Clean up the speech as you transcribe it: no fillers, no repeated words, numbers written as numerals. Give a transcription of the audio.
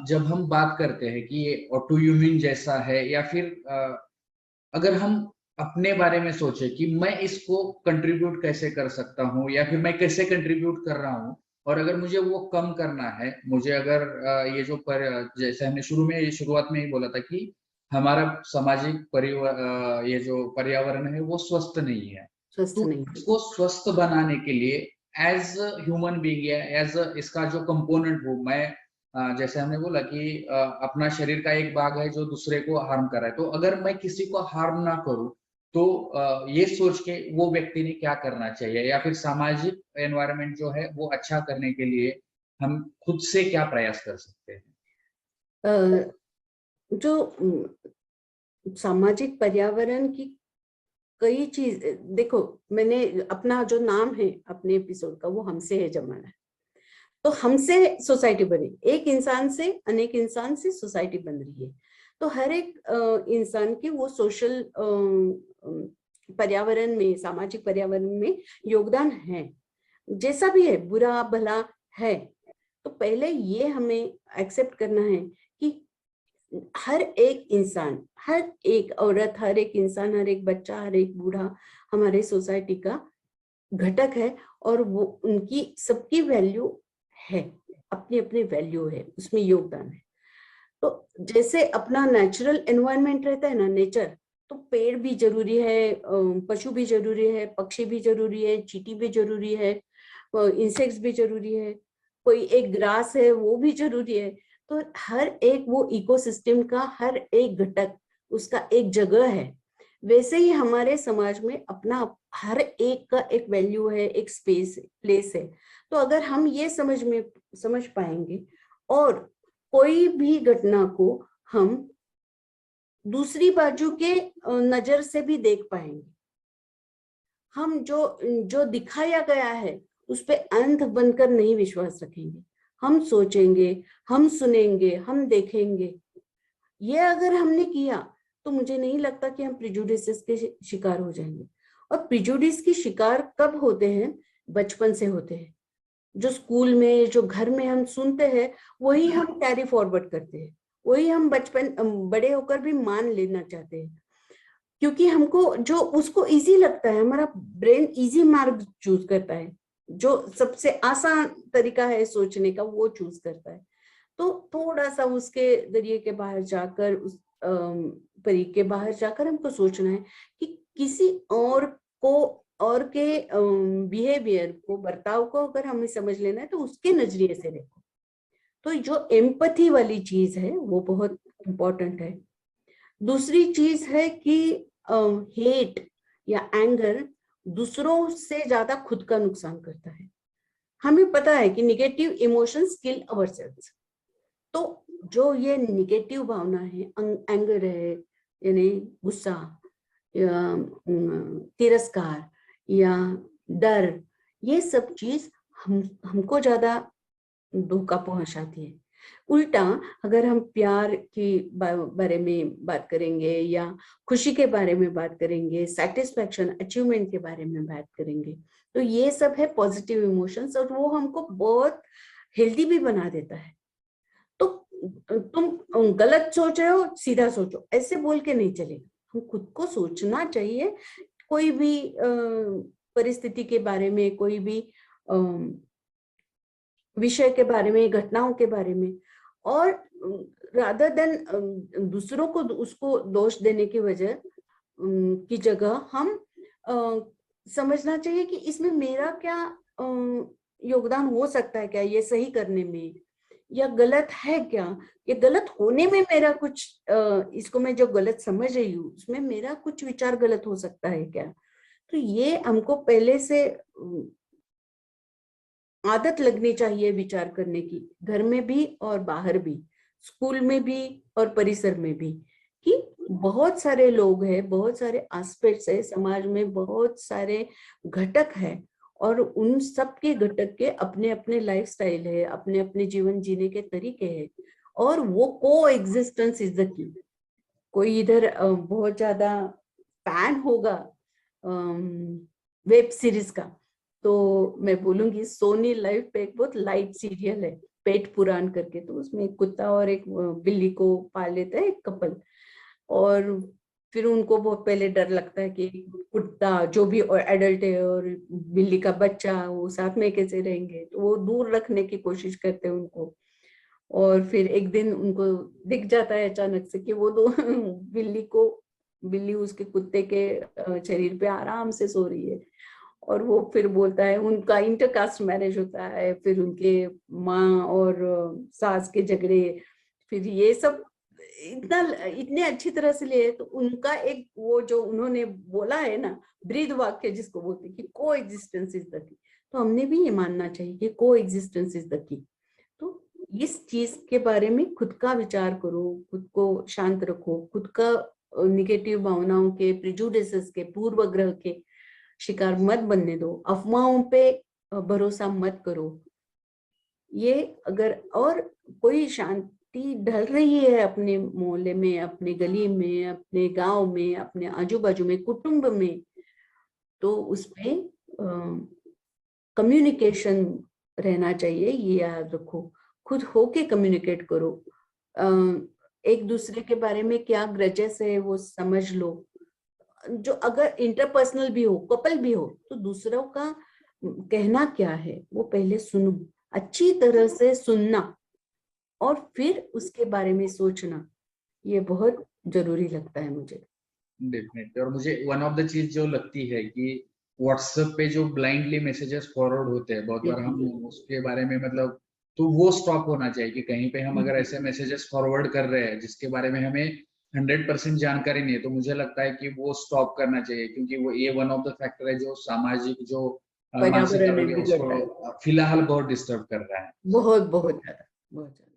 जब हम बात करते हैं कि ये ऑटो इम्यून जैसा है, या फिर अगर हम अपने बारे में सोचे कि मैं इसको कंट्रीब्यूट कैसे कर सकता हूँ, या फिर मैं कैसे कंट्रीब्यूट कर रहा हूँ, और अगर मुझे वो कम करना है, मुझे अगर ये जो जैसे हमने शुरुआत में ही बोला था कि हमारा सामाजिक ये जो पर्यावरण है वो स्वस्थ नहीं है, स्वस्थ तो नहीं। इसको स्वस्थ बनाने के लिए एज ह्यूमन बीइंग या एज इसका जो कंपोनेंट हूँ मैं, जैसे हमने बोला कि अपना शरीर का एक भाग है जो दूसरे को हार्म कर रहा है, तो अगर मैं किसी को हार्म ना करूं, तो ये सोच के वो व्यक्ति ने क्या करना चाहिए, या फिर सामाजिक एनवायरनमेंट जो है वो अच्छा करने के लिए हम खुद से क्या प्रयास कर सकते हैं? जो सामाजिक पर्यावरण की कई चीज, देखो मैंने अपना जो नाम है अपने एपिसोड का वो हमसे है जमाना है, तो हमसे सोसाइटी बनी, एक इंसान से अनेक इंसान से सोसाइटी बन रही है। तो हर एक इंसान की वो सोशल पर्यावरण में, सामाजिक पर्यावरण में योगदान है, जैसा भी है, बुरा भला है। तो पहले ये हमें एक्सेप्ट करना है कि हर एक इंसान, हर एक औरत, हर एक इंसान, हर एक बच्चा, हर एक बूढ़ा हमारे सोसाइटी का घटक है, और वो उनकी सबकी वैल्यू है, अपनी अपनी वैल्यू है, उसमें योगदान है। तो जैसे अपना नेचुरल एनवायरनमेंट रहता है ना, नेचर, तो पेड़ भी जरूरी है, पशु भी जरूरी है, पक्षी भी जरूरी है, चींटी भी जरूरी है, इंसेक्ट्स भी जरूरी है, कोई एक ग्रास है वो भी जरूरी है। तो हर एक वो इकोसिस्टम का हर एक घटक, उसका एक जगह है। वैसे ही हमारे समाज में अपना हर एक का एक वैल्यू है, एक स्पेस, प्लेस है। तो अगर हम ये समझ पाएंगे, और कोई भी घटना को हम दूसरी बाजू के नजर से भी देख पाएंगे, हम जो जो दिखाया गया है उस पे अंध बनकर नहीं विश्वास रखेंगे, हम सोचेंगे, हम सुनेंगे, हम देखेंगे। ये अगर हमने किया तो मुझे नहीं लगता कि हम प्रिजुडिसेस के शिकार हो जाएंगे। और प्रिजुडिस की शिकार कब होते हैं? बचपन से होते हैं। जो स्कूल में, जो घर में हम सुनते हैं, वही हम कैरी फॉरवर्ड करते हैं, वही हम बड़े होकर भी मान लेना चाहते हैं, क्योंकि हमको जो उसको इजी लगता है, हमारा ब्रेन इजी मार्ग चूज करता है, जो सबसे आसान तरीका है सोचने का वो चूज करता है। तो थोड़ा सा उसके जरिए के बाहर जाकर, उस तरीके के बाहर जाकर हमको सोचना है कि किसी और को, और के बिहेवियर को, बर्ताव को अगर हमें समझ लेना है तो उसके नजरिए से देखो। तो जो एम्पैथी वाली चीज है वो बहुत इंपॉर्टेंट है। दूसरी चीज है कि हेट या एंगर दूसरों से ज्यादा खुद का नुकसान करता है। हमें पता है कि निगेटिव इमोशंस किल आवरसेल्व्स। तो जो ये निगेटिव भावना है, एंगर है यानी गुस्सा, या तिरस्कार, या डर, ये सब चीज हमको ज्यादा धोखा पहुंचाती है। उल्टा अगर हम प्यार के बारे में बात करेंगे, या खुशी के बारे में बात करेंगे, सेटिस्फैक्शन, अचीवमेंट के बारे में बात करेंगे, तो ये सब है पॉजिटिव इमोशंस, और वो हमको बहुत हेल्दी भी बना देता है। तो तुम गलत सोच रहे हो, सीधा सोचो, ऐसे बोल के नहीं चलेगा। हम खुद को सोचना चाहिए, कोई भी परिस्थिति के बारे में, कोई भी विषय के बारे में, घटनाओं के बारे में, और रादर देन दूसरों को उसको दोष देने की वजह की जगह हम समझना चाहिए कि इसमें मेरा क्या योगदान हो सकता है, क्या ये सही करने में, या गलत है क्या, ये गलत होने में मेरा कुछ, इसको मैं जो गलत समझ रही हूँ उसमें मेरा कुछ विचार गलत हो सकता है क्या। तो ये हमको पहले से आदत लगनी चाहिए विचार करने की, घर में भी और बाहर भी, स्कूल में भी और परिसर में भी, कि बहुत सारे लोग हैं, बहुत सारे एस्पेक्ट्स है समाज में, बहुत सारे घटक है, और उन सब के घटक के अपने अपने लाइफस्टाइल है, अपने अपने जीवन जीने के तरीके हैं, और वो को एग्जिस्टेंस इज द की। कोई इधर बहुत ज्यादा फैन होगा वेब सीरीज का, तो मैं बोलूंगी सोनी लाइव पे एक बहुत लाइट सीरियल है, पेट पुराण करके, तो उसमें एक कुत्ता और एक बिल्ली को पाल लेता है एक कपल। और फिर उनको बहुत पहले डर लगता है कि कुत्ता जो भी एडल्ट है और बिल्ली का बच्चा वो साथ में कैसे रहेंगे, तो वो दूर रखने की कोशिश करते हैं उनको। और फिर एक दिन उनको दिख जाता है अचानक से कि वो दो बिल्ली उसके कुत्ते के शरीर पे आराम से सो रही है। और वो फिर बोलता है, उनका इंटरकास्ट मैरिज होता है, फिर उनके माँ और सास के झगड़े, फिर ये सब इतने अच्छी तरह से लिए। तो उनका एक वो जो उन्होंने बोला है ना, ब्रीद वाक्य जिसको बोलते हैं कि को एग्जिस्टेंस इज द की, तो हमने भी ये मानना चाहिए कि को एग्जिस्टेंस इज द की। तो इस चीज के बारे में खुद का विचार करो, खुद को शांत रखो, खुद का निगेटिव भावनाओं के, प्रिजुडिसेस के, पूर्वग्रह के शिकार मत बनने दो, अफवाहों पे भरोसा मत करो। ये अगर और कोई शांति ढल रही है अपने मोहल्ले में, अपने गली में, अपने गांव में, अपने आजू बाजू में, कुटुंब में, तो उसमें कम्युनिकेशन रहना चाहिए, ये याद रखो। खुद होके कम्युनिकेट करो, एक दूसरे के बारे में क्या ग्रजेस है वो समझ लो। जो अगर इंटरपर्सनल भी हो, कपल भी हो, तो दूसरों का कहना क्या है वो पहले सुनो, अच्छी तरह से सुनना और फिर उसके बारे में सोचना, ये बहुत जरूरी लगता है मुझे। डेफिनेटली। और मुझे वन ऑफ द चीज जो लगती है कि व्हाट्सएप पे जो ब्लाइंडली मैसेजेस फॉरवर्ड होते हैं बहुत बार, हम उसके बारे में मतलब, तो वो स्टॉप होना चाहिए कि कहीं पे हम अगर ऐसे मैसेजेस फॉरवर्ड कर रहे हैं जिसके बारे में हमें 100% जानकारी नहीं है, तो मुझे लगता है कि वो स्टॉप करना चाहिए, क्योंकि वो ये वन ऑफ द फैक्टर है जो सामाजिक जो मानसिक पर्यावरण में आरोग्य बिगड़ता है, उसको फिलहाल बहुत डिस्टर्ब कर रहा है। बहुत बहुत ज्यादा, बहुत ज्यादा।